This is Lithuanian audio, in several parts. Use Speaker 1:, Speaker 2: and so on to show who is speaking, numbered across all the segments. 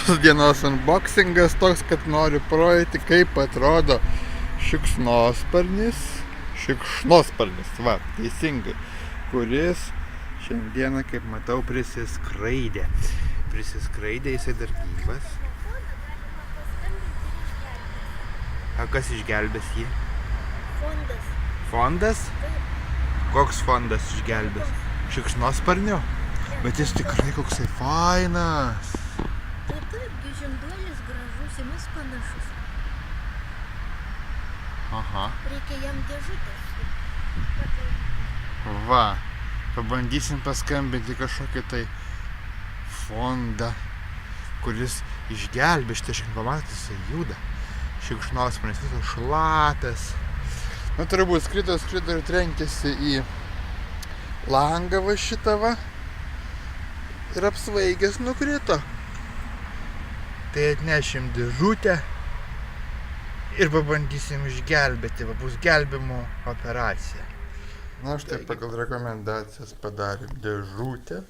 Speaker 1: Šios dienos unboxingas toks, kad noriu parodyti, kaip atrodo šikšnosparnis, va, teisingai, kuris šiandieną, kaip matau, prisiskraidė. Jisai dar gyvas. O kas išgelbės jį?
Speaker 2: Fondas.
Speaker 1: Fondas? Koks fondas išgelbės? Šikšnosparnio? Bet jis tikrai koksai fainas.
Speaker 2: Taip, žinduolis gražus, į mus panašus.
Speaker 1: Aha.
Speaker 2: Reikia jam dėžutės.
Speaker 1: Va, pabandysim paskambinti kažkokį tai fondą, kuris išgelbė šitą šikšnosparnį, jisai juda. Šikšnosparnis visas šlapias. Nu, turbūt skrido ir trenkėsi į langą va šitą va. Ir apsvaigęs nukrito. Tai atnešim dėžutę ir pabandysim išgelbėti, va bus gelbimo operacija. Na, štai pagal rekomendacijas padarėm dėžutę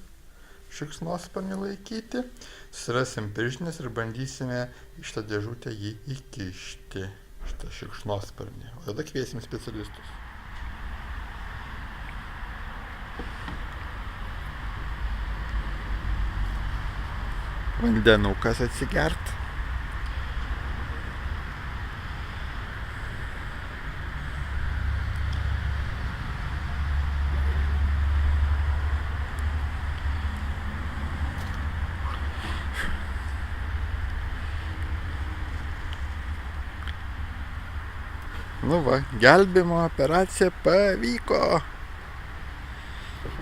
Speaker 1: šikšnosparnį laikyti. Susirasim pirštines ir bandysime į šitą dėžutę jį įkišti, šitą šikšnosparnį. O tada kviesim specialistus. Vandenukas atsigert. Nu va, gelbimo operacija pavyko.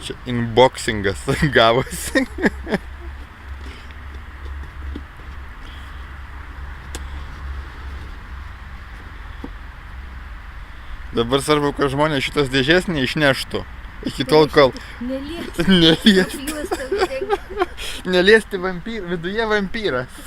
Speaker 1: Čia unboxingas gavosi. Dabar svarbu, kad žmonės šitos dėžės neišneštų. Iki tol, kol... Neliesti vampyras, viduje vampyras.